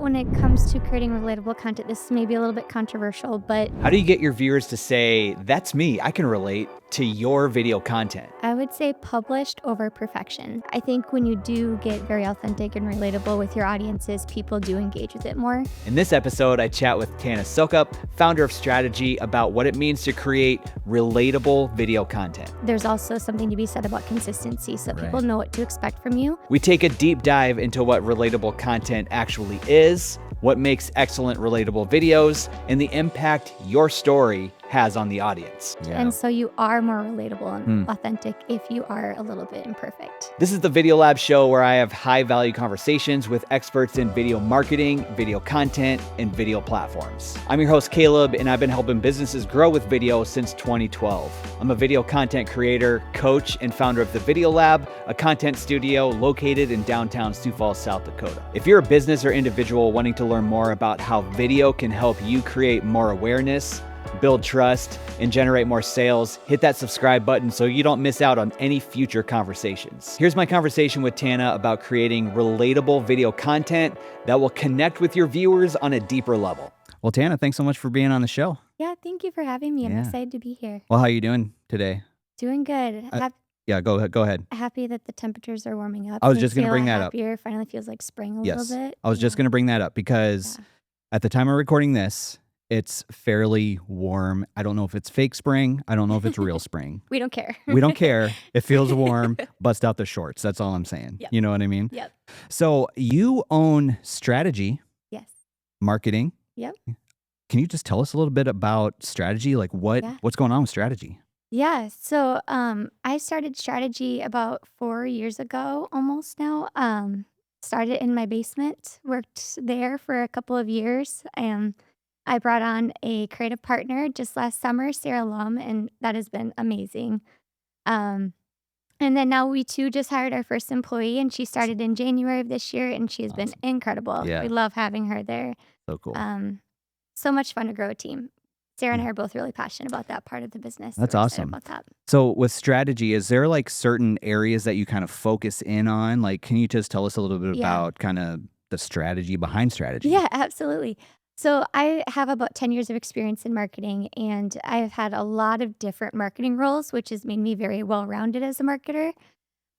when it comes to creating relatable content, this may be a little bit controversial, but How do you get your viewers to say, that's me, I can relate to your video content? I would say published over perfection. I think when you do get very authentic and relatable with your audiences, people do engage with it more. In this episode, I chat with Tanna, founder of Strategie, about what it means to create relatable video content. There's also something to be said about consistency, so people know what to expect from you. We take a deep dive into what relatable content actually is, what makes excellent relatable videos, and the impact your story has on the audience. And so you are more relatable and authentic if you are a little bit imperfect. This is the Video Lab show where I have high-value conversations with experts in video marketing, video content, and video platforms. I'm your host, Caleb, and I've been helping businesses grow with video since 2012. I'm a video content creator, coach, and founder of the Video Lab, a content studio located in downtown Sioux Falls, South Dakota. If you're a business or individual wanting to learn more about how video can help you create more awareness, build trust, and generate more sales, hit that subscribe button so you don't miss out on any future conversations. Here's my conversation with Tanna about creating relatable video content that will connect with your viewers on a deeper level. Well, Tanna, thanks so much for being on the show. Yeah, thank you for having me. I'm excited to be here. Well, how are you doing today? Doing good. Yeah, go ahead. Happy that the temperatures are warming up. I was just going to bring that up. Finally feels like spring a little bit. I was just going to bring that up because at the time of recording this, it's fairly warm. I don't know if it's fake spring. I don't know if it's real spring. We don't care. We don't care. It feels warm. Bust out the shorts. That's all I'm saying. Yep. You know what I mean? Yep. So you own Strategie Marketing. Yep. Can you just tell us a little bit about Strategie? Like what's going on with Strategie? Yeah. So I started Strategie about 4 years ago, almost now. Started in my basement, worked there for a couple of years, and I brought on a creative partner just last summer, Sarah Lum, and that has been amazing. And then now we too just hired our first employee, and she started in January of this year, and she has been incredible. Yeah. We love having her there. So cool. So much fun to grow a team. Sarah and I are both really passionate about that part of the business. That's We're excited awesome. about that. So with Strategie, is there like certain areas that you kind of focus in on? Like, can you just tell us a little bit about kind of the strategy behind Strategie? Yeah, absolutely. So I have about 10 years of experience in marketing, and I've had a lot of different marketing roles, which has made me very well-rounded as a marketer.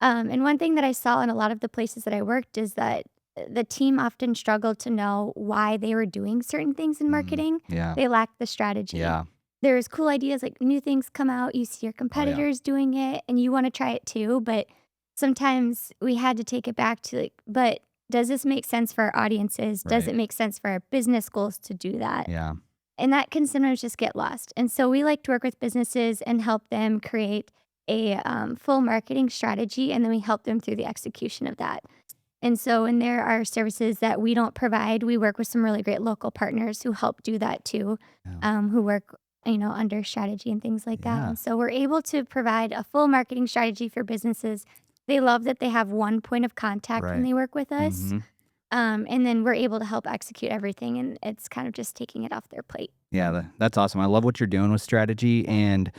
And one thing that I saw in a lot of the places that I worked is that the team often struggled to know why they were doing certain things in marketing. Yeah. They lacked the strategy. Yeah. There's cool ideas, like new things come out, you see your competitors doing it, and you want to try it too, but sometimes we had to take it back to but does this make sense for our audiences? Does it make sense for our business goals to do that? Yeah. And that can sometimes just get lost. And so we like to work with businesses and help them create a full marketing strategy, and then we help them through the execution of that. And so when there are services that we don't provide, we work with some really great local partners who help do that too, who work under Strategie and things like that. And so we're able to provide a full marketing strategy for businesses. They love that they have one point of contact when they work with us. And then we're able to help execute everything, and it's kind of just taking it off their plate. Yeah, that's awesome. I love what you're doing with Strategie, and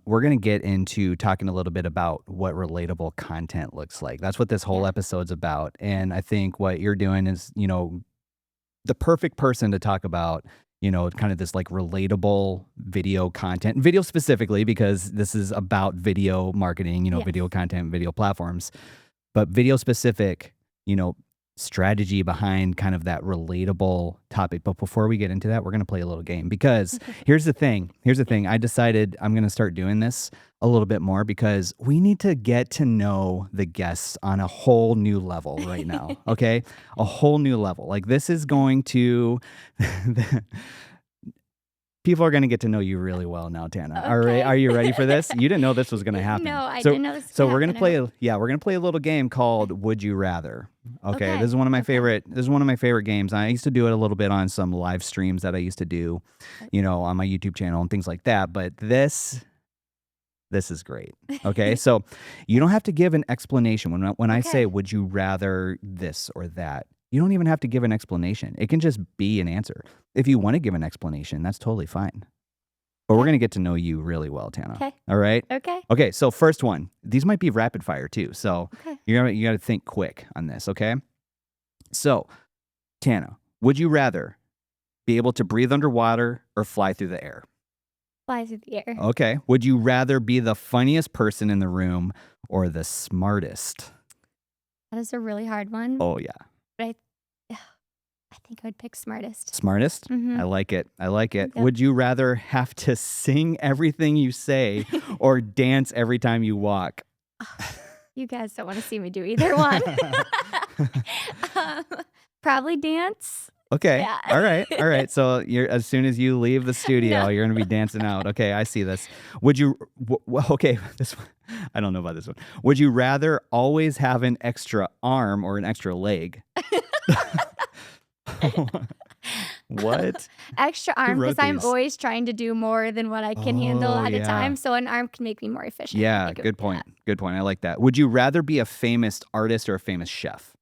we're going to get into talking a little bit about what relatable content looks like. That's what this whole episode's about. And I think what you're doing is, the perfect person to talk about kind of this like relatable video content, video specifically, because this is about video marketing, video content, video platforms, but video specific, strategy behind kind of that relatable topic. But before we get into that, we're going to play a little game because here's the thing. I decided I'm going to start doing this a little bit more because we need to get to know the guests on a whole new level right now. Okay. A whole new level. Like this is going to, people are going to get to know you really well now, Tanna. Okay. All right. Are you ready for this? You didn't know this was going to happen. No, I didn't know this was So gonna we're going to happen. play, we're going to play a little game called Would You Rather. Okay. Okay. This is one of my favorite games. I used to do it a little bit on some live streams that I used to do, on my YouTube channel and things like that. But this is great. Okay. So you don't have to give an explanation. When I say, would you rather this or that? You don't even have to give an explanation. It can just be an answer. If you want to give an explanation, that's totally fine. But we're going to get to know you really well, Tanna. Okay. All right? Okay. Okay, so first one. These might be rapid fire too. So you got to think quick on this, okay? So, Tanna, Would you rather be able to breathe underwater or fly through the air? Fly through the air. Okay. Would you rather be the funniest person in the room or the smartest? That is a really hard one, Oh, yeah. but I think I would pick smartest. Smartest? I Mhm. like it. I like it. Yep. Would you rather have to sing everything you say or dance every time you walk? You guys don't wanna see me do either one. Um, Probably dance. Okay. Yeah. All right. All right. So you're as soon as you leave the No. studio, you're gonna be dancing out. Okay, I see this. Would you? Okay, this one. I don't know about this one. Would you rather always have an extra arm or an extra leg? What? Extra Who arm because wrote 'cause I'm these? always trying to do more than what I can handle Oh at a yeah. time, so an arm can make me more efficient. I Yeah. think it would Good be point. that. Good point. I like that. Would you rather be a famous artist or a famous chef?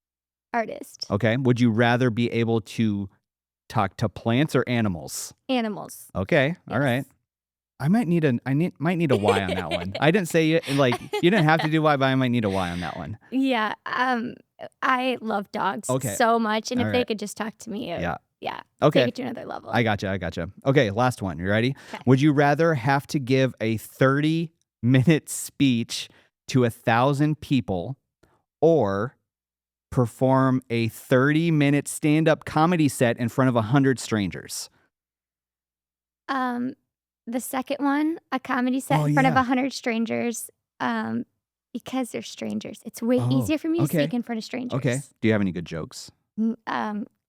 Artist. Okay. Would you rather be able to talk to plants or animals? Animals. Okay. All Yes. right. Might need a Y on that one. I didn't say it like you didn't have to do Y, but I might need a Y on that one. Yeah, I love dogs Okay. so much, and All if they right. could just talk to me, Yeah. yeah, take Okay. it to another level. I gotcha. I gotcha. Okay, last one. You ready? 'Kay. Would you rather have to give a 30-minute speech to 1,000 people or perform a 30-minute stand-up comedy set in front of 100 strangers? Um, the second one, a comedy set Oh, in front of yeah. 100 strangers, um, because they're strangers. It's way Oh, easier for me to speak okay. in front of Okay. strangers. Do you have any good jokes? N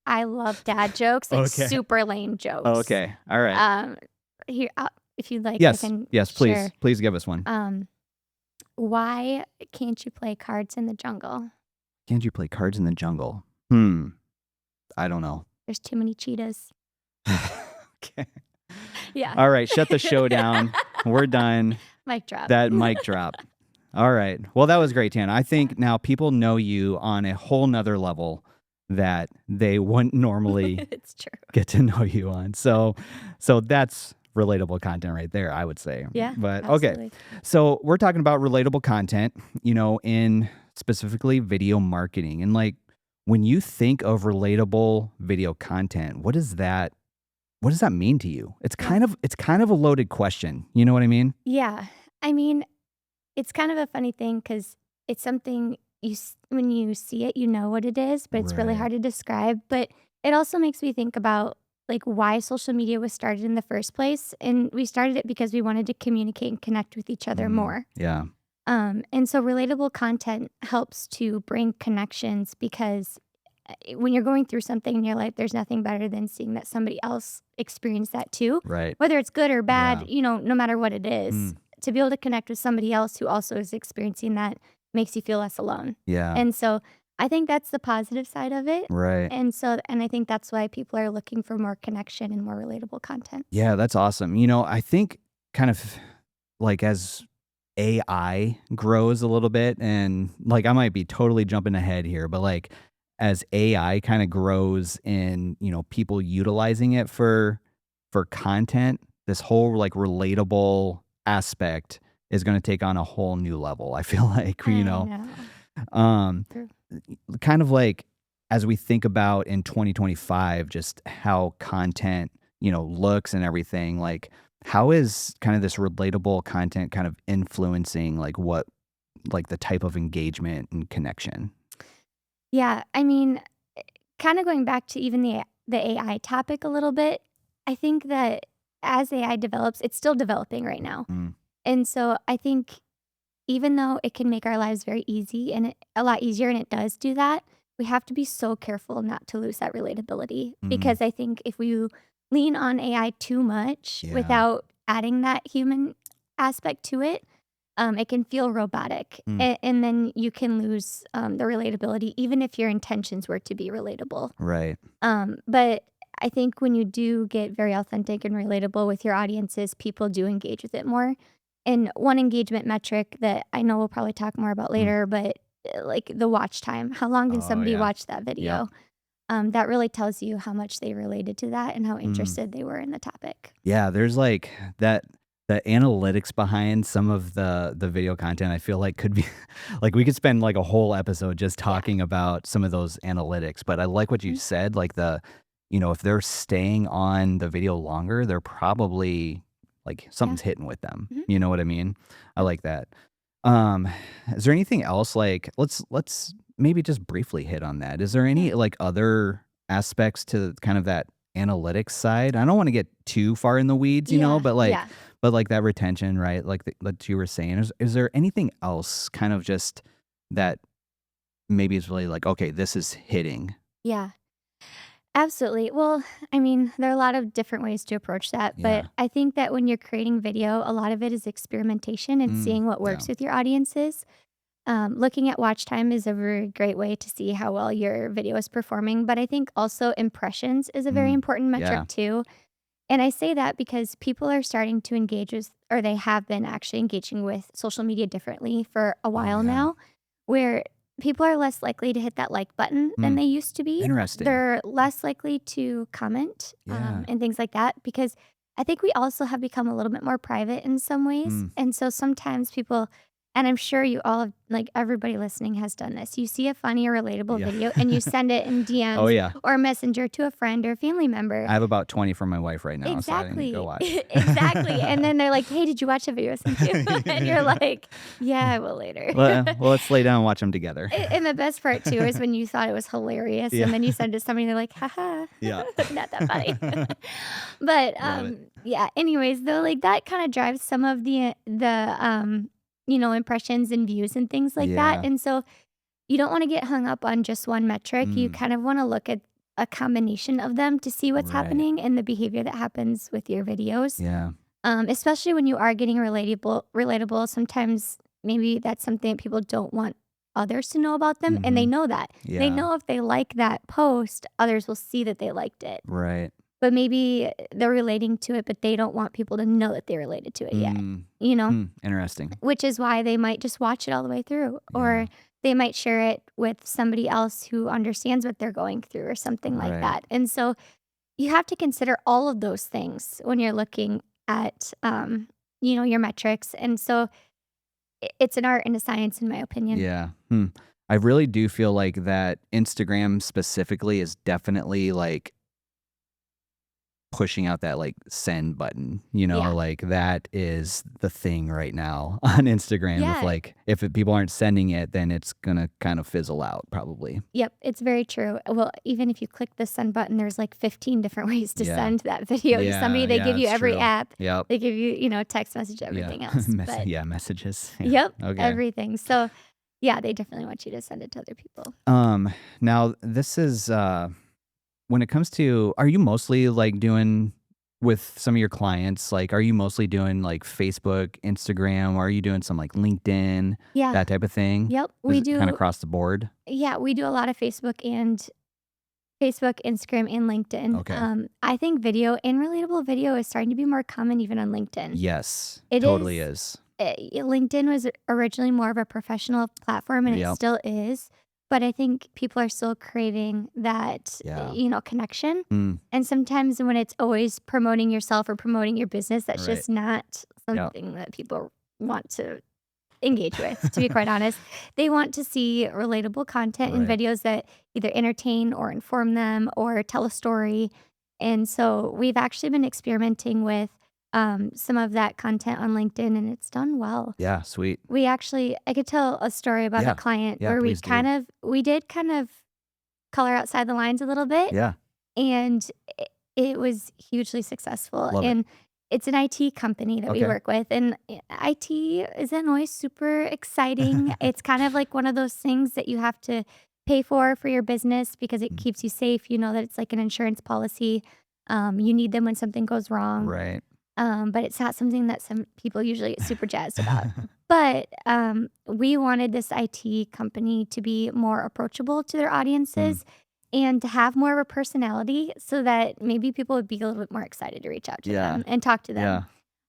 I love dad jokes, like Okay. super lame jokes. Okay. All right. Um, Here, if you'd like, I Yes. can Yes, please. share. Please give us one. Um, why can't you play cards in the jungle? Can't you play cards in the jungle? Hmm. I don't know. There's too many cheetahs. Okay. Yeah. All right. Shut the show down. We're done. Mic drop. That mic drop. All right. Well, that was great, Tanna. I think now people know you on a whole nother level that they wouldn't normally It's true. get to know you on. So that's relatable content right there, I would say. Yeah, But okay. absolutely. So we're talking about relatable content, in specifically video marketing. And like when you think of relatable video content, what does that mean to you? Yeah. It's kind of a loaded question. You know what I mean? Yeah. I mean, it's kind of a funny thing because it's something when you see it, you know what it is, but it's really Right. hard to describe. But it also makes me think about like why social media was started in the first place. And we started it because we wanted to communicate and connect with each other more. Yeah. And so relatable content helps to bring connections because when you're going through something in your life, there's nothing better than seeing that somebody else experienced that too. Right. Whether it's good or bad, Yeah. no matter what it is, Mm. to be able to connect with somebody else who also is experiencing that makes you feel less alone. Yeah. And so I think that's the positive side of it. Right. And I think that's why people are looking for more connection and more relatable content. Yeah, that's awesome. I think kind of like as AI grows a little bit, and like I might be totally jumping ahead here, but like as AI kind of grows in, people utilizing it for content, this whole like relatable aspect is going to take on a whole new level. I feel like, I know. um True. kind of like as we think about in 2025 just how content looks and everything, like how is kind of this relatable content kind of influencing like what like the type of engagement and connection? Yeah, I mean, kind of going back to even the AI topic a little bit, I think that as AI develops, it's still developing right now. Mm, And so I think even though it can make our lives very easy and a lot easier, and it does do that, we have to be so careful not to lose that relatability. mhm. Because I think if we lean on AI too much Yeah. without adding that human aspect to it, it can feel robotic. Mm, And then you can lose the relatability, even if your intentions were to be relatable. right. But I think when you do get very authentic and relatable with your audiences, people do engage with it more. And one engagement metric that I know we'll probably talk more about Mm. later, but like the watch time, how long can Oh somebody yeah. watch that Yep. video? That really tells you how much they related to that and how Mm. interested they were in the topic. Yeah, there's like that the analytics behind some of the video content I feel like could be like we could spend like a whole episode just Yeah. talking about some of those analytics, but I like what you Mhm. said, like if they're staying on the video longer, they're probably like Yeah. something's hitting with them. Mhm. You know what I mean? I Yep. like that. Um, is there anything else like let's maybe just briefly hit on that. Is there Yeah. any like other aspects to kind of that analytics side? I don't want to get too far in the weeds, Yeah. but Yeah. like that retention, right? Like you were saying, is there anything else kind of just that maybe is really like, okay, this is hitting? Yeah. Absolutely. Well, I mean, there are a lot of different ways to approach that, but Yeah. I think that when you're creating video, a lot of it is experimentation and Mm, seeing what yeah. works with your audiences. Looking at watch time is a very great way to see how well your video is performing, but I think also impressions is a very Mm, important metric yeah. too. And I say that because people are starting to engage with, or they have been actually engaging with social media differently for a Oh, while yeah. now, where people are less likely to hit that like button than Mm, they used to be. interesting. They're less likely to comment Yeah. and things like that because I think we also have become a little bit more private in some ways. Mm, And so sometimes people, and I'm sure you all, like everybody listening has done this. You see a funny or relatable yeah. video and you send it in Oh, DMs yeah. or Messenger to a friend or family member. I have about 20 from my wife right now, so I didn't go Exactly. watch. Exactly, and then they're like, "Hey, did you watch the video I sent you?" And you're Yeah. like, "Yeah, I will later." Well, let's lay down and watch them together. And the best part too is when you thought it was hilarious, Yeah. and then you send it to somebody, and they're like, "Haha, Yeah. not that funny." But, Love it. yeah, anyways, though, like, that kinda drives some of the impressions and views and things like that, Yeah. and so you don't wanna get hung up on just one metric, you Mm, kind of wanna look at a combination of them to see what's right. happening and the behavior that happens with your videos. Yeah. Especially when you are getting relatable, sometimes maybe that's something that people don't want others to know about them, and they Mhm. know that. They Yeah. know if they like that post, others will see that they liked it. Right. But maybe they're relating to it, but they don't want people to know that they related to it yet, Mm. you know? Interesting. Which is why they might just watch it all the way through, or Yeah. they might share it with somebody else who understands what they're going through or something like Right. that. And so you have to consider all of those things when you're looking at, your metrics. And so it's an art and a science, in my opinion. Yeah. I really do feel like that Instagram specifically is definitely like pushing out that, like, send button, Yeah. like, that is the thing right now on Instagram. Yeah. If people aren't sending it, then it's gonna kind of fizzle out probably. Yep. It's very true. Well, even if you click the send button, there's like 15 different ways to Yeah. send that video to somebody. Yeah, They yeah, give you it's every true. app, Yep. they give you, text message, Yeah. everything else. But Messages. Yeah. yep, Okay. everything. So yeah, they definitely want you to send it to other people. Um, Now this is, when it comes to are you mostly, like, doing with some of your clients, like, are you mostly doing, like, Facebook, Instagram, or are you doing some, like, LinkedIn, Yeah. that type of thing? Yep. Is We it kinda do. across the board? Yeah, we do a lot of Facebook, Instagram, and LinkedIn. Okay. I think video and relatable video is starting to be more common even on LinkedIn. Yes, It totally is. is. LinkedIn was originally more of a professional platform, and it Yep. still is. But I think people are still craving that, Yeah. connection. Mm, And sometimes when it's always promoting yourself or promoting your business, that's right. just not Yep. something that people want to engage with, to be quite honest. They want to see relatable content and Right. videos that either entertain or inform them or tell a story. And so we've actually been experimenting with some of that content on LinkedIn and it's done well. Yeah, sweet. I could tell a story about a Yeah. client Yeah, where please do. we did kind of color outside the lines a little bit Yeah. and it was hugely successful, Love it. and it's an IT company that we Okay. work with, and IT isn't always super exciting. It's kind of like one of those things that you have to pay for your business because it Mm, keeps you safe. You know that it's like an insurance policy. You need them when something goes wrong, right. but it's not something that some people usually get super jazzed about. But we wanted this IT company to be more approachable to their Mm, audiences and to have more of a personality so that maybe people would be a little bit more excited to reach out to yeah. them and talk to them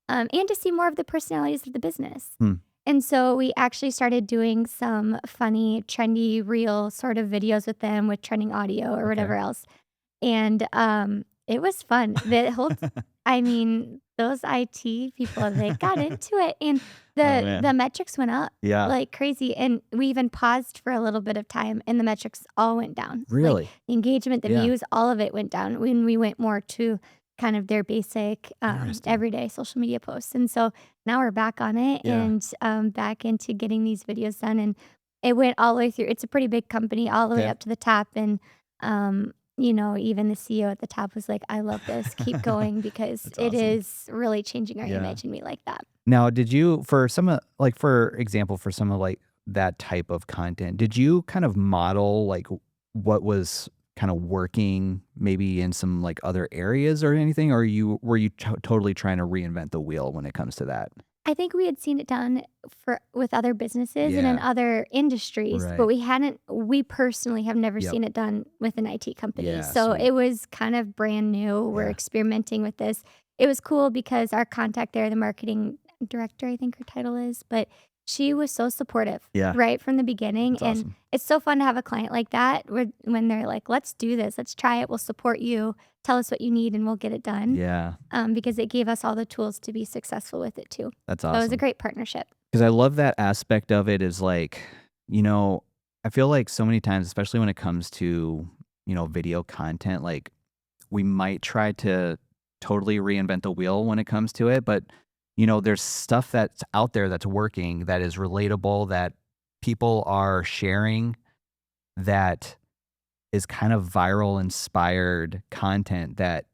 Yeah. and to see more of the personalities of the business. Hmm. And so we actually started doing some funny, trendy, real sort of videos with them with trending audio or Okay. whatever else. And it was fun. I mean, those IT people, they got into it, and Oh, the man. metrics went up Yeah. like crazy, and we even paused for a little bit of time, and the metrics all went down. Like, Really? the engagement, the Yeah. views, all of it went down when we went more to kind of their basic, Interesting. everyday social media posts, and so now we're back on it Yeah. and, back into getting these videos done, and it went all the way through. It's a pretty big company all the way Okay. up to the top, and, even the CEO at the top was like, "I love this, keep going," because That's it awesome. is really changing our Yeah. image, and we like that. Now, did you for some of like, for example, for some of, like, that type of content, did you kind of model, like, what was kinda working maybe in some, like, other areas or anything? Or you were you totally trying to reinvent the wheel when it comes to that? I think we had seen it done for with other businesses and in Yeah. other industries, but Right. we personally have never Yep. seen it done with an IT company. Yeah, So sweet. it was kind of brand new. We're Yeah. experimenting with this. It was cool because our contact there, the marketing director, I think her title is, but she was so supportive Yeah. right from the beginning. That's And awesome. it's so fun to have a client like that when they're like, let's do this, let's try it, we'll support you, tell us what you need, and we'll get it done. Yeah. Because it gave us all the tools to be successful with it too. That's So it was a awesome. great partnership. 'Cause I love that aspect of it is, like, you know, I feel like so many times, especially when it comes to, video content, like, we might try to totally reinvent the wheel when it comes to it, but, there's stuff that's out there that's working, that is relatable, that people are sharing, that is kind of viral inspired content that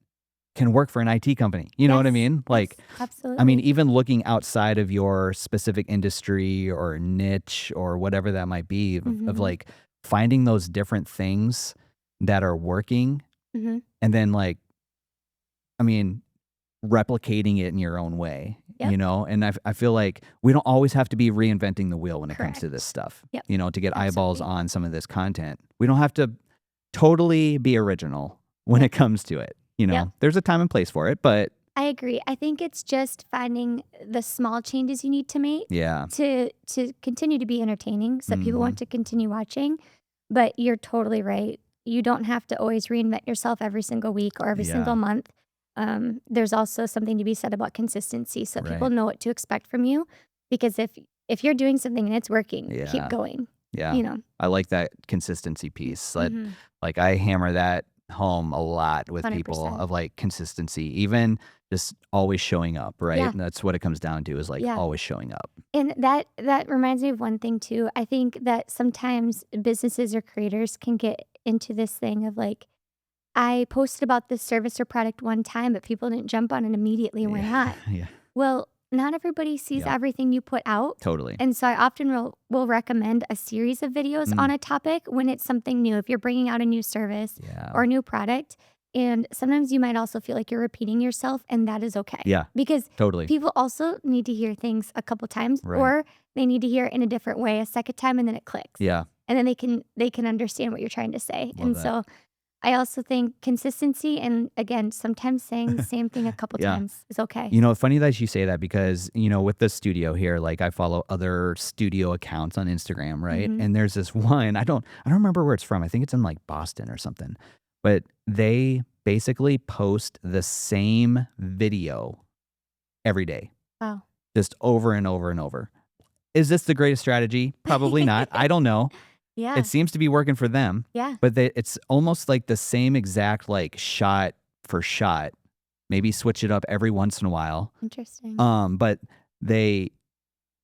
can work for an IT company. You know what I Yes, mean? yes, Like, I mean, absolutely. even looking outside of your specific industry or niche or whatever that might be, of Mhm, like finding those different things that are working mhm. and then, like, I mean, replicating it in your own way, Yep, And I feel like we don't always have to be reinventing the wheel when it comes to this correct. stuff, Yep, to get eyeballs absolutely. on some of this content. We don't have to totally be original when Yep, it comes to it. yep. There's a time and place for it, but I agree. I think it's just finding the small changes you need to make yeah. to continue to be entertaining so that people want Mhm. to continue watching. But you're totally right. You don't have to always reinvent yourself every single week or every single Yeah. month. There's also something to be said about consistency so that people Right. know what to expect from you. Because if you're doing something and it's working, keep Yeah. going. Yeah. You know. I like that consistency piece. Mm-hmm. Like, I hammer that home a lot with people 100%. of, like, consistency, even just always showing up, right? Yeah. And that's what it comes down to is, like, Yeah. always showing up. And that reminds me of one thing too. I think that sometimes businesses or creators can get into this thing of like, I posted about this service or product one time, but people didn't jump on it immediately. Why Yeah. not? Yeah. Well, not everybody sees Yep. everything you put out. Totally. And so I often will recommend a series of videos Mm. on a topic when it's something new. If you're bringing out a new service Yeah. or a new product, and sometimes you might also feel like you're repeating yourself, and that is okay. Yeah. Because Totally. people also need to hear things a couple times, Right. or they need to hear it in a different way a second time, and then it clicks. Yeah. And then they can understand what you're trying to say. Love And that. so I also think consistency and, again, sometimes saying the same thing a couple Yeah. times is okay. Funny that you say that because, with the studio here, like, I follow other studio accounts on Instagram, right? Mhm. And there's this one, I don't remember where it's from. I think it's in, like, Boston or something. But they basically post the same video every day, Wow. just over and over and over. Is this the greatest strategy? Probably not. I don't know. It Yeah, seems to be working for them, yeah, but it's almost like the same exact, like, shot for shot. Maybe switch it up every once in a while. interesting. But they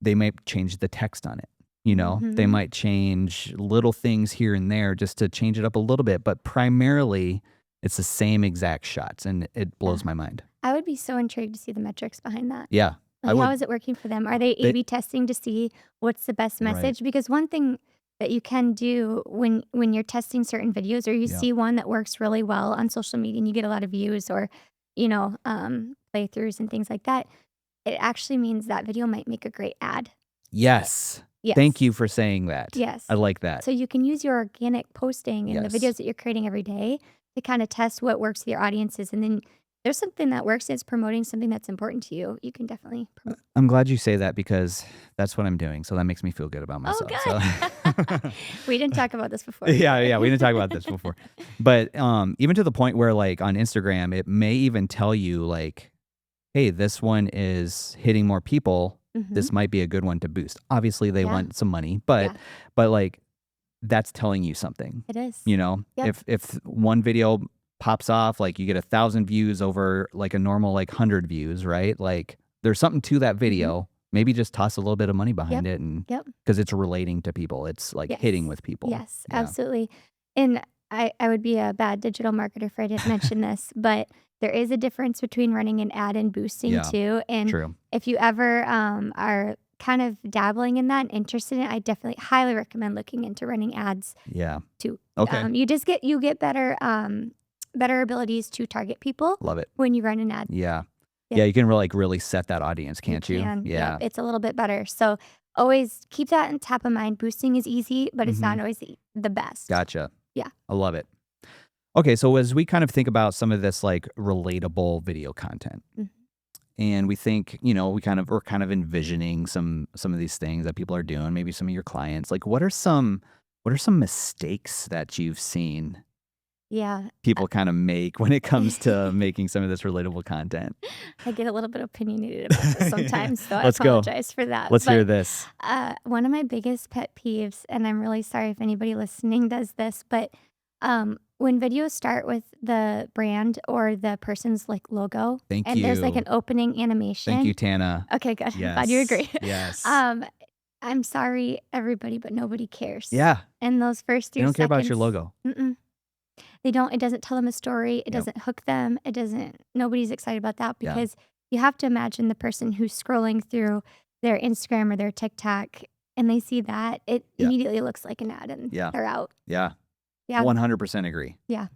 they might change the text on it. They Mhm. might change little things here and there just to change it up a little bit, but primarily it's the same exact shots, and it Yeah. blows my mind. I would be so intrigued to see the metrics behind that. Yeah, I Like, how would. is it working for them? Are they They A/B testing to see what's the best right. message? Because one thing that you can do when you're testing certain videos or you Yeah. see one that works really well on social media and you get a lot of views or, playthroughs and things like that, it actually means that video might make a great ad. Yes. Thank Yes. you for saying that. I Yes. like that. So you can use your organic posting and the Yes. videos that you're creating every day to kind of test what works with your audiences. And then there's something that works that's promoting something that's important to you. You can definitely promote. I'm glad you say that because that's what I'm doing, so that makes me feel good about Oh, myself, so good. We didn't talk about this before. yeah, yeah, we didn't talk about this before. But, even to the point where, like, on Instagram, it may even tell you, like, hey, this one is hitting more people. Mhm. This might be a good one to boost. Obviously, they Yeah. want some money, but Yeah. like that's telling you something. It is. You know, Yep. if one video pops off, like you get 1,000 views over like a normal like 100 views, right? Like there's something to that Mhm. video. Maybe just toss a little bit of money behind Yep. it, and Yep. because it's relating to people, it's like hitting Yes. with people. Yes, Yeah. absolutely. And I would be a bad digital marketer if I didn't mention this, but there is a difference between running an ad and boosting Yeah. too. And True. if you ever are kind of dabbling in that and interested in it, I definitely highly recommend looking into running ads Yeah. too. Okay. You get better better abilities to target people Love it. when you run an ad. Yeah. Yep. Yeah, you can like really set that audience, You can't you? can. Yep. Yeah. It's a little bit better. So always keep that in top of mind. Boosting is easy, but it's Mhm. not always the best. Gotcha. Yeah. I love it. Okay, so as we kind of think about some of this like relatable video content, Mhm. and we think, we're kind of envisioning some of these things that people are doing, maybe some of your clients. Like what are some mistakes that you've seen Yeah. people kind of make when it comes to making some of this relatable content? I get a little bit opinionated about this sometimes, so I Let's go. apologize for that. Let's hear But this. one of my biggest pet peeves, and I'm really sorry if anybody listening does this, but when videos start with the brand or the person's like logo, Thank and there's like an you. opening Thank you, animation. Tanna. Okay, good. I'm glad you Yes. agree. Yes. um, I'm sorry, everybody, but nobody cares. Yeah. And those first They three don't care about your seconds, logo. mm-mm, they don't. It doesn't tell them a story. It Yep. doesn't hook them. It doesn't. Nobody's excited about that Yeah. because you have to imagine the person who's scrolling through their Instagram or their TikTok and they see that, it Yeah. immediately looks like an ad and Yeah. they're out. Yeah. Yeah. 100% agree. Yeah.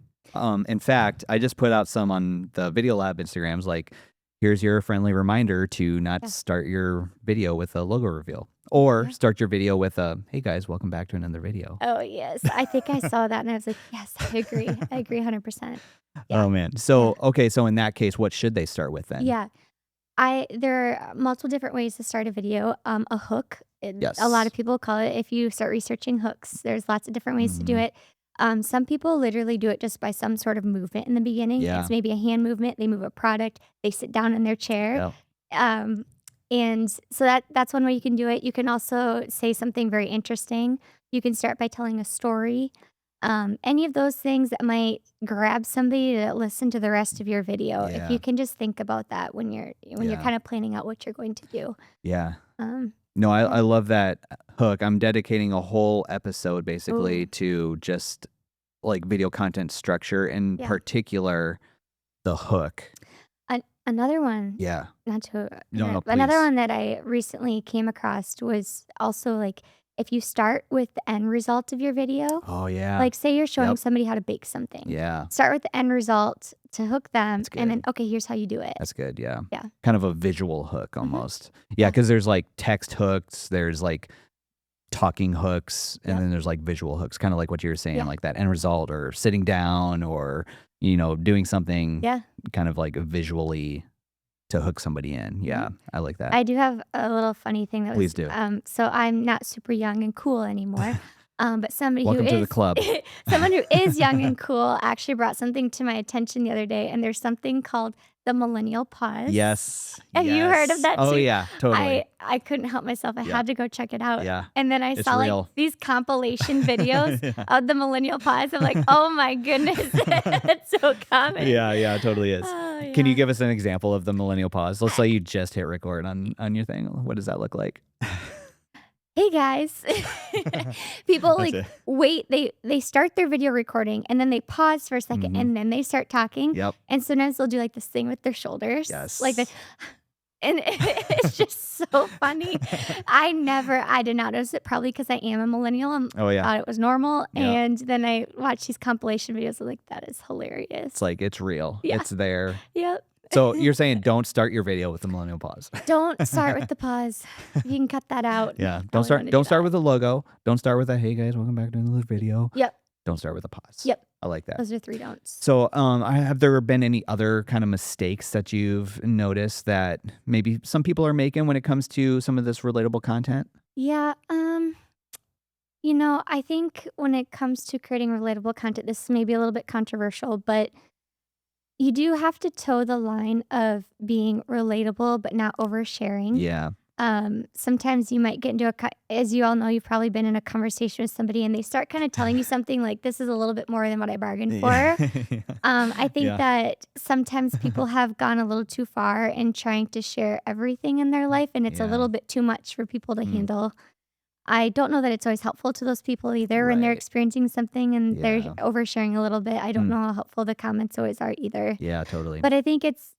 In fact, I just put out some on the Video Lab Instagrams, like, here's your friendly reminder to not Yeah. start your video with a logo reveal, or Yeah. start your video with a, hey guys, welcome back to another video. Oh, yes. I think I saw that and I was like, yes, I agree. I agree 100%. Yeah. Oh man. Yeah. So, okay. So in that case, what should they start with then? Yeah. There are multiple different ways to start a video. A hook, a lot Yes. of people call it, if you start researching hooks, there's lots of different ways to do Mhm. it. Some people literally do it just by some sort of movement in the beginning. Yeah. It's maybe a hand movement. They move a product. They sit down in their chair. Yeah. Um, and so that's one way you can do it. You can also say something very interesting. You can start by telling a story. Any of those things that might grab somebody to listen to the rest of your video. If Yeah. you can just think about that when you're Yeah. kind of planning out what you're going to do. Yeah. Um, No, I, yeah. I love that hook. I'm dedicating a whole episode basically Ooh, to just like video content structure, in yeah. particular the hook. Another one, Yeah. not to No, no, interrupt, another please. one that I recently came across was also like if you start with the end result of your video, Oh yeah. like say you're showing Yep. somebody how to bake something. Yeah. Start with the end result to hook them, That's and then good. okay, here's how you do it. That's good. Yeah. Yeah. Kind of a visual hook Hmm. almost. Yeah, Yeah. because there's like text hooks, there's like talking hooks, and Yep. then there's like visual hooks, kind of like what you were saying, Yeah. like that end result or sitting down or doing something Yeah. kind of like visually to hook somebody in. Mhm. Yeah, I like that. I do have a little funny thing that Please was, do. so I'm not super young and cool anymore, but somebody who Welcome to the is club. someone who is young and cool actually brought something to my attention the other day, and there's something called the millennial pause. Yes. Have you heard of Yes. that Oh too? yeah, totally. I couldn't help myself. I Yeah. had to go check it out, Yeah. and then I It's saw, like, real. these compilation videos Yeah. of the millennial pause. I'm like, "Oh my goodness, it's so common." Yeah, yeah, it totally is. Oh, Can you yeah. give us an example of the millennial pause? Let's say you just hit record on your thing. What does that look like? Hey guys. People That's like it. wait, they start their video recording and then they pause for a second Mhm. and then they start talking. Yep. And sometimes they'll do like this thing with their shoulders. Like the Yes. and it's just so funny. I did not notice it probably because I am a millennial and Oh yeah. thought it was normal. Yeah. And then I watched these compilation videos. I'm like, that is It's hilarious. like it's real. Yeah. It's there. Yep. So you're saying don't start your video with the millennial pause. Don't start with the pause. You can cut that out. Yeah. I Don't only start wanna don't do start that. with the logo. Don't start with a hey guys, welcome back to another video. Yep. Don't start with a pause. Yep. I like that. Those are 3 don'ts. So, have there been any other kind of mistakes that you've noticed that maybe some people are making when it comes to some of this relatable content? Yeah, I think when it comes to creating relatable content, this may be a little bit controversial, but You do have to toe the line of being relatable, but not oversharing. Yeah. Sometimes you might get into as you all know, you've probably been in a conversation with somebody and they start kind of telling you something like, this is a little bit more than what I bargained Yeah. for. I think Yeah. that sometimes people have gone a little too far in trying to share everything in their life, and it's a Yeah. little bit too much for people to Mm, handle. I don't know that it's always helpful to those people either when they're right. experiencing something and they're Yeah. oversharing a little bit. I don't Mm, know how helpful the comments always are either. yeah, totally. But I think it's,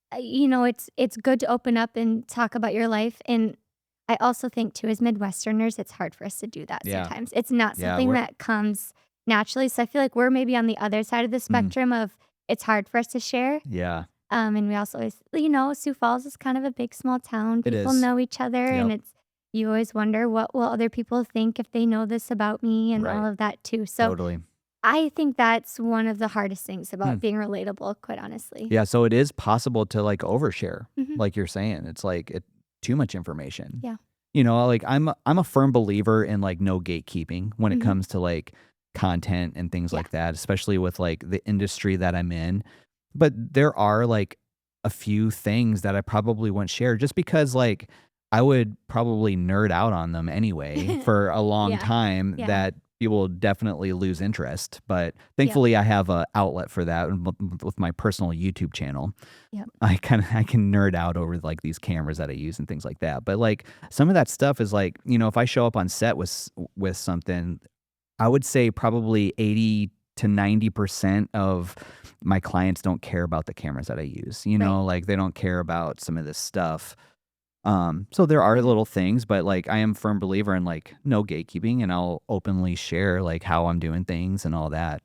it's good to open up and talk about your life, and I also think too, as Midwesterners, it's hard for us to do that Yeah. sometimes. It's not Yeah, something we're that comes naturally, so I feel like we're maybe on the other side of the mm, spectrum of it's hard for us to share, yeah, and we also always Sioux Falls is kind of a big small town, it people is. know each other, and Yep. you always wonder, "What will other people think if they know this about me?" and all Right. of that too, so Totally. I think that's one of the hardest things Hmm. about being relatable, quite honestly. Yeah, so it is possible to, like, overshare, Mhm. like you're saying. It's, like, too much information. Yeah. Like, I'm a firm believer in, like, no gatekeeping when it Mhm. comes to, like, content and things Yeah. like that, especially with, like, the industry that I'm in. But there are, like, a few things that I probably wouldn't share just because, like, I would probably nerd out on them anyway for a long Yeah. time Yeah. that people will definitely lose interest. But Yep. thankfully, I have a outlet for that with my personal YouTube channel. Yep. I can nerd out over, like, these cameras that I use and things like that. But, like, some of that stuff is, like, if I show up on set with something, I would say probably 80 to 90% of my clients don't care about the cameras that I use, Right. like, they don't care about some of this stuff. So there are Yeah. little things, but, like, I am a firm believer in, like, no gatekeeping, and I'll openly share, like, how I'm doing things and all that.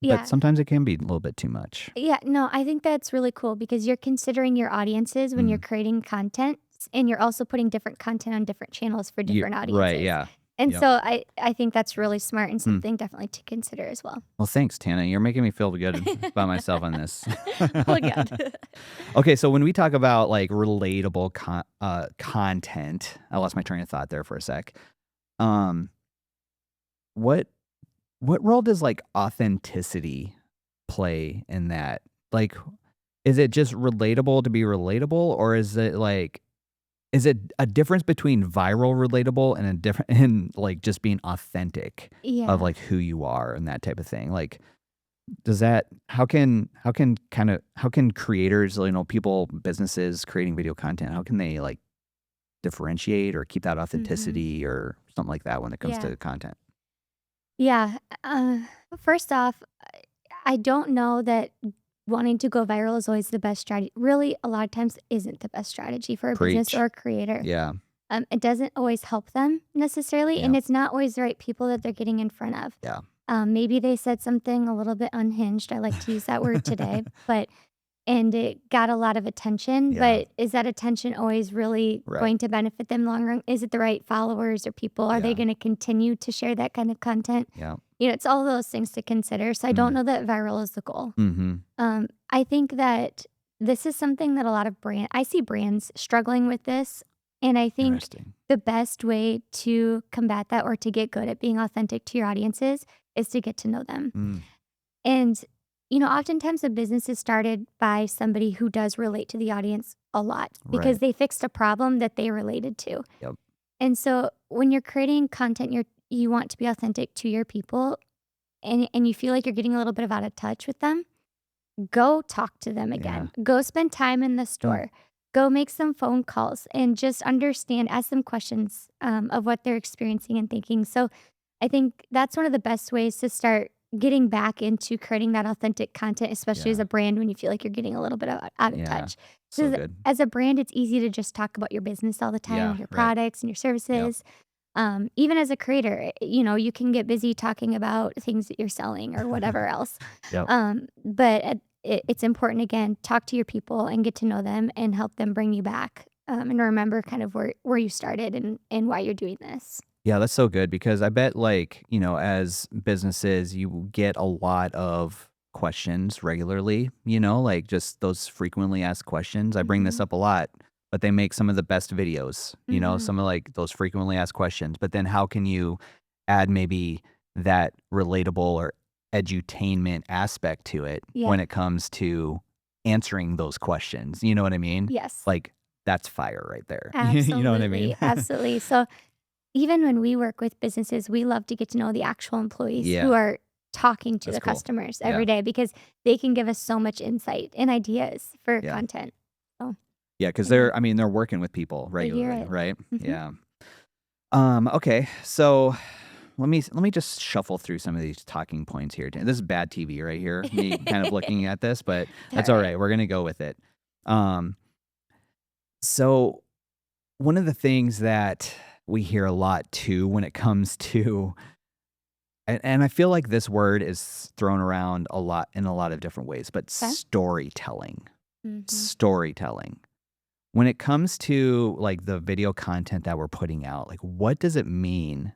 But Yeah. sometimes it can be a little bit too much. Yeah, no, I think that's really cool because you're considering your audiences when you're Mm. creating content, and you're also putting different content on different channels for You different right, audiences. yeah. And Yep. so I think that's really smart and Hmm. something definitely to consider as well. Well, thanks, Tanna. You're making me feel good about myself on this. Well, good. Okay, so when we talk about, like, relatable content, I lost my train of thought there for a sec. Um, what what role does, like, authenticity play in that? Like, is it just relatable to be relatable, or is it a difference between viral relatable and a different and, like, just being authentic of, Yeah. like, who you are and that type of thing? Like, does that how can creators, people, businesses creating video content, how can they, like, differentiate or keep that Mhm. authenticity or something like that when it comes Yeah. to content? Yeah. Uh, First off, I don't know that wanting to go viral is always the best strategy. Really, a lot of times isn't the best strategy for a business or Preach. a creator. Yeah. It doesn't always help them necessarily, Yeah. and it's not always the right people that they're getting in front of. Yeah. Maybe they said something a little bit unhinged. I like to use that word today, and it got a lot of attention. Yeah. But is that attention always really Right. going to benefit them long run? Is it the right followers or people? Are they Yeah. going to continue to share that kind of content? Yeah. It's all those things to consider. So I don't Mm. know that viral is the goal. Mhm. I think that this is something that a lot of I see brands struggling with this. And I think Interesting. the best way to combat that or to get good at being authentic to your audiences is to get to know them. Mm. And, oftentimes a business is started by somebody who does relate to the audience a lot because Right. they fixed a problem that they related to. Yep. And so when you're creating content, you want to be authentic to your people and you feel like you're getting a little bit of out of touch with them, go talk to them Yeah. again. Go spend time in the Mm. store. Go make some phone calls and just understand, ask them questions of what they're experiencing and thinking. So I think that's one of the best ways to start getting back into creating that authentic content, especially as Yeah. a brand when you feel like you're getting a little bit out of Yeah. touch. So 'Cause good. as a brand, it's easy to just talk about your business all the time, Yeah. your Right. products and your Yep. services. Even as a creator, you can get busy talking about things that you're selling or whatever else. Yep. But it's important again, talk to your people and get to know them and help them bring you back. And remember kind of where you started and why you're doing this. Yeah, that's so good because I bet, like, as businesses, you get a lot of questions regularly, like just those frequently asked questions. I bring this Mhm. up a lot, but they make some of the best videos, Mhm. some of, like, those frequently asked questions. But then how can you add maybe that relatable or edutainment aspect to it Yeah. when it comes to answering those questions. You know what I mean? Yes. Like, that's fire right there. You know what I mean? Absolutely, absolutely. So even when we work with businesses, we love to get to know the actual employees who Yeah, are talking to that's the cool. customers Yeah, every day because they can give us so much insight and ideas for yeah. content. So, Yeah, because yeah, I mean, they're working with people they hear regularly, it. right? Mhm. Yeah. Okay. So let me just shuffle through some of these talking points here. This is bad TV right here. Me kind of looking at this, but It's that's all alright. right. We're gonna go with it. Um, so one of the things that we hear a lot too when it comes to and I feel like this word is thrown around a lot in a lot of different ways, but 'Kay. storytelling. Mhm. Storytelling. When it comes to, like, the video content that we're putting out, like, what does it mean,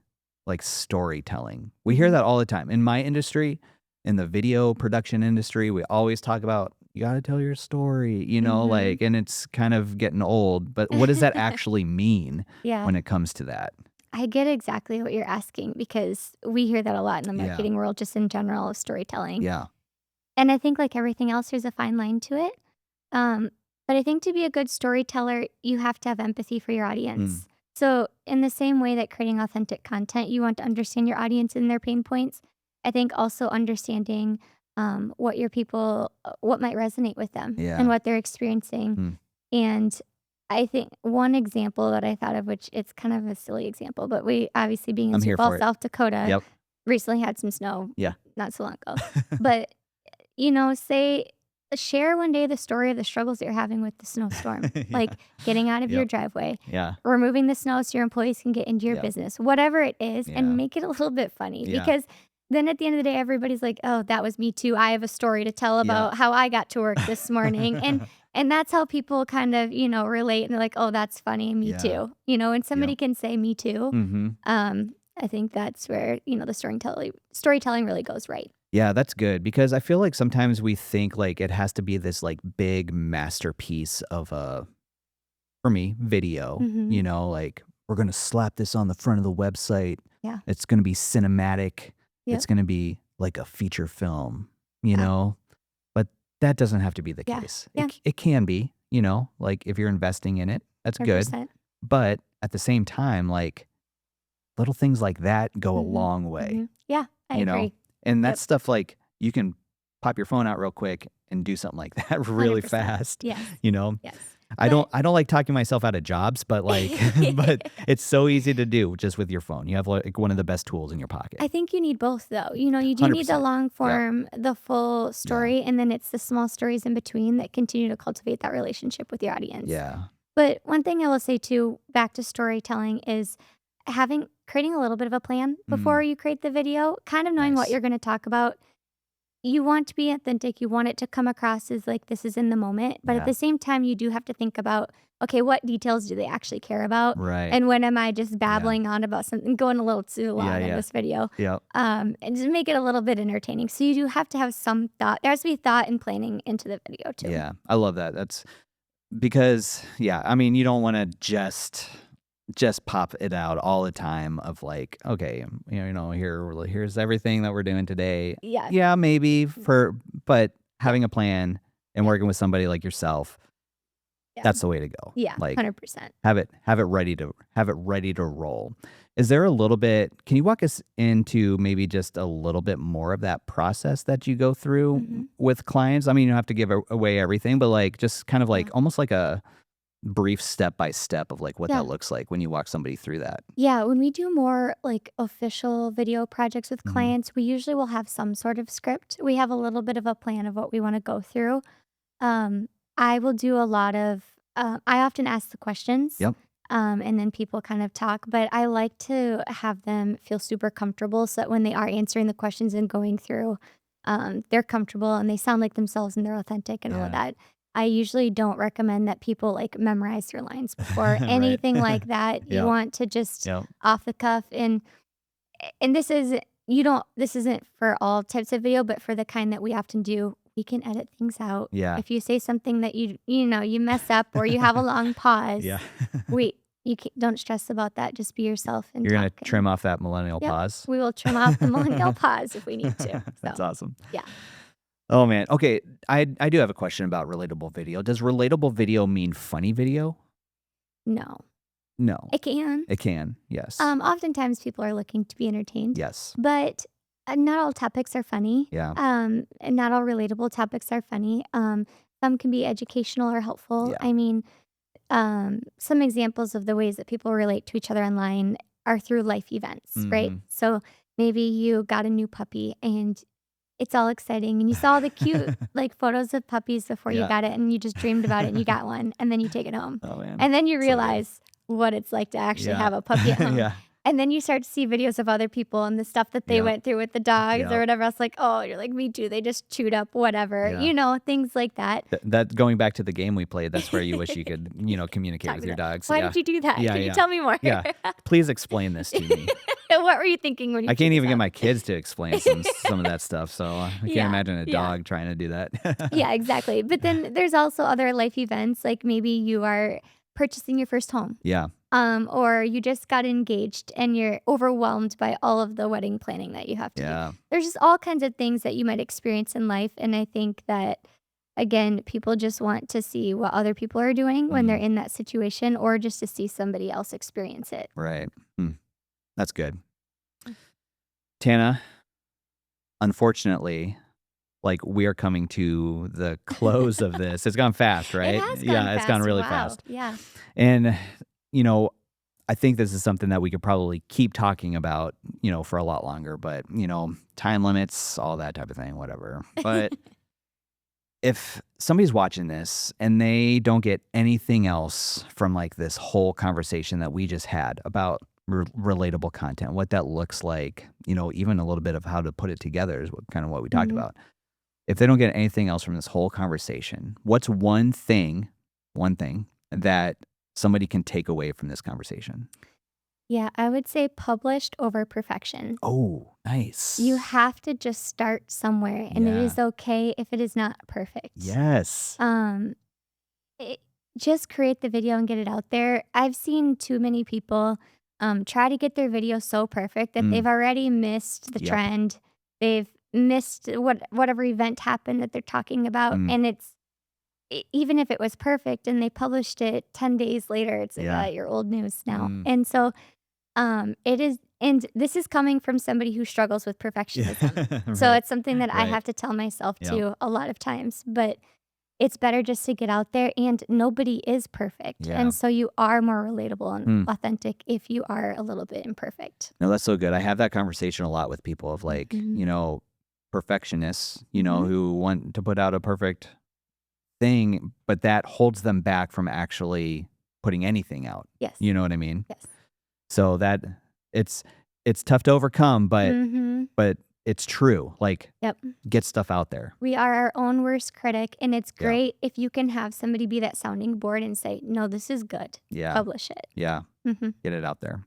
like, storytelling? We hear Mhm. that all the time. In my industry, in the video production industry, we always talk about, "You gotta tell your story," Mhm. like, and it's kind of getting old, but what does that actually mean Yeah. when it comes to that? I get exactly what you're asking because we hear that a lot in the Yeah. marketing world, just in general of storytelling. Yeah. And I think like everything else, there's a fine line to it. Um, but I think to be a good storyteller, you have to have empathy for your Mm. audience. So, in the same way that creating authentic content, you want to understand your audience and their pain points. I think also understanding what your people, what might resonate with them and Yeah. what they're experiencing. Mm. And I think one example that I thought of, which it's kind of a silly example, but we obviously being in I'm Sioux here Falls, for it. South Dakota, Yep. recently had some snow Yeah. not so long ago. But say share one day the story of the struggles that you're having with the snowstorm, Yeah. like getting out of your Yep. driveway, Yeah. removing the snow so your employees can get into your Yep. business, whatever it is, and Yeah. make it a little bit funny Yeah. because then at the end of the day, everybody's like, "Oh, that was me too. I have a story to tell Yep. about how I got to work this morning." And that's how people kind of, relate and they're like, "Oh, that's funny, me Yeah. too." And somebody Yep. can say me too. Mhm. I think that's where, the storytelling really goes right. Yeah, that's good because I feel like sometimes we think like it has to be this like big masterpiece of a, for me, video, Mhm. like we're going to slap this on the front of the website. Yeah. It's going to be cinematic. It's Yep. going to be like a feature film, Yeah. but that doesn't have to be the Yeah. case. Yeah. It can be, like if you're investing in it, that's good. 100%. But at the same time, like little things like that go a Mhm. long way. Mhm. Yeah, I You know? agree. And that's Yep. stuff like you can pop your phone out real quick and do something like that really 100%. fast, Yes. you know? Yes. But I don't like talking myself out of jobs, but like but it's so easy to do just with your phone. You have like one of the best tools in your pocket. I think you need both though. You do need the 100%. long Yep. form, the full Yeah. story, and then it's the small stories in between that continue to cultivate that relationship with your audience. Yeah. But one thing I will say too, back to storytelling is creating a little bit of a plan before Mm, you create the video, kind of knowing what nice. you're going to talk about. You want to be authentic. You want it to come across as like this is in the moment. But at Yeah. the same time, you do have to think about, okay, what details do they actually care about? Right. And when am I just Yeah. babbling on about something, going a little too Yeah, long in yeah. this video? Yep. And just make it a little bit entertaining. So you do have to have some thought. There has to be thought and planning into the video too. Yeah. I love that. That's because yeah, I mean, you don't wanna just pop it out all the time of like, okay, here's everything that we're doing today. Yeah. Yeah, maybe Mm. but Yep. having a plan and Yep. working with somebody like yourself, Yeah. that's the way to go. Yeah. Like 100%. have it ready to roll. Is there a little bit can you walk us into maybe just a little bit more of that process that you go through Hmm. with clients? I mean, you don't have to give away everything, but like just kind of like Yeah. almost like a brief step by step of like what that Yeah. looks like when you walk somebody through that. Yeah, when we do more like official video projects with Mhm. clients, we usually will have some sort of script. We have a little bit of a plan of what we want to go through. Um, I will do a lot of, I often ask the questions, Yep. and then people kind of talk, but I like to have them feel super comfortable so that when they are answering the questions and going through, they're comfortable and they sound like themselves and they're authentic and all of Yeah. that. I usually don't recommend that people like memorize their lines before Right. anything like that. You Yep. want to just Yep. off the cuff and this is you don't this isn't for all types of video, but for the kind that we often do, we can edit things out. Yeah. If you say something that you mess up or you have a long pause, Yeah. we don't stress about that. Just be yourself and You're gonna talk. trim And off that millennial yep, pause? we will trim off the millennial pause if we need to. That's So awesome. yeah, Oh, man. Okay, I do have a question about relatable video. Does relatable video mean funny video? No, No. it can. It can, yes. Oftentimes people are looking to be entertained, Yes. but not all topics are funny. Yeah. And not all relatable topics are funny. Some can be educational or helpful. Yeah. I mean, some examples of the ways that people relate to each other online are through life events, right? Mhm. So maybe you got a new puppy and it's all exciting and you saw the cute like photos of puppies before you Yeah. got it and you just dreamed about it and you got one and then you take it home. Oh, man. And then you So good. realize what it's like to actually Yeah. have a puppy at home. Yeah. And then you start to see videos of other people and the stuff that they Yep. went through with the dogs or Yep. whatever else, like, oh, you're like, me too. They just chewed up whatever, Yeah. things like that. That going back to the game we played, that's where you wish you could, communicate Talk with to your them. dogs. Why Yeah. did you do that? Yeah, Can you yeah. tell me more? Yeah. Please explain this to me. What were you thinking when you I chewed can't this even get up? my kids to explain some of that stuff, so I can't Yeah, imagine a yeah. dog trying to do that. Yeah, exactly. But then there's also other life events, like maybe you are purchasing your first home, Yeah. or you just got engaged and you're overwhelmed by all of the wedding planning that you have to do. Yeah. There's just all kinds of things that you might experience in life. And I think that, again, people just want to see what other people are doing when they're Mhm. in that situation or just to see somebody else experience it. Right. Hmm. That's good. Tanna, unfortunately, like, we are coming to the close of this. It's gone fast, It right? has gone Yeah, it's gone fast. really Wow. fast. Yeah. And, you know, I think this is something that we could probably keep talking about, for a lot longer, but, time limits, all that type of thing, whatever. But if somebody's watching this and they don't get anything else from like this whole conversation that we just had about relatable content, what that looks like, even a little bit of how to put it together is what we talked Mhm. about. If they don't get anything else from this whole conversation, what's one thing that somebody can take away from this conversation? Yeah, I would say published over perfection. Oh, You nice. have to just start somewhere, and it Yeah. is okay if it is not perfect. Yes. Um, it, just create the video and get it out there. I've seen too many people try to get their video so perfect that Mm, they've already missed the yep. trend. They've missed whatever event happened that they're talking about, Mm, and it's even if it was perfect and they published it 10 days later, it's like yeah. you're old news now. Mm. And so it is, and this is coming from somebody who struggles with Yeah. perfectionism. So Right. it's something that I Right. have to tell myself Yep. too a lot of times, but it's better just to get out there and nobody is perfect. Yeah. And so you are more relatable and Mm. authentic if you are a little bit imperfect. No, that's so good. I have that conversation a lot with people of like, Mhm. perfectionists, Mhm. who want to put out a perfect thing, but that holds them back from actually putting anything out. Yes. You know what I mean? Yes. So that it's it's tough to overcome, but Mhm. but it's true. Like, Yep. get stuff out there. We are our own worst critic, and it's Yeah. great if you can have somebody be that sounding board and say, "No, this is good. Yeah. Publish it." Yeah. Mhm. Get it out there.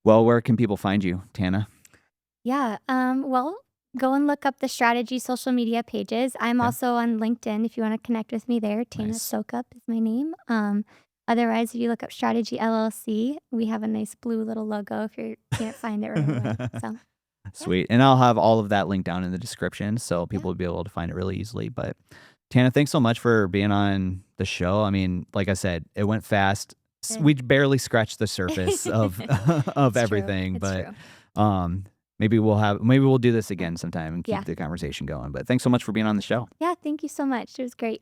Well, where can people find you, Tanna? Yeah, well, go and look up the Strategy social media pages. I'm Okay. also on LinkedIn if you wanna connect with me there. Tanna Nice. Sokup is my name. Otherwise, if you look up Strategy LLC, we have a nice blue little logo if you can't find it right away. So, yeah, Sweet. And I'll have all of that linked down in the description so yeah, people will be able to find it really easily. But Tanna, thanks so much for being on the show. I mean, like I said, it went fast. good. We barely scratched the surface of of It's true, everything, it's but true. um maybe we'll do this again sometime and Yeah. keep the conversation going. But thanks so much for being on the show. Yeah, thank you so much. It was great.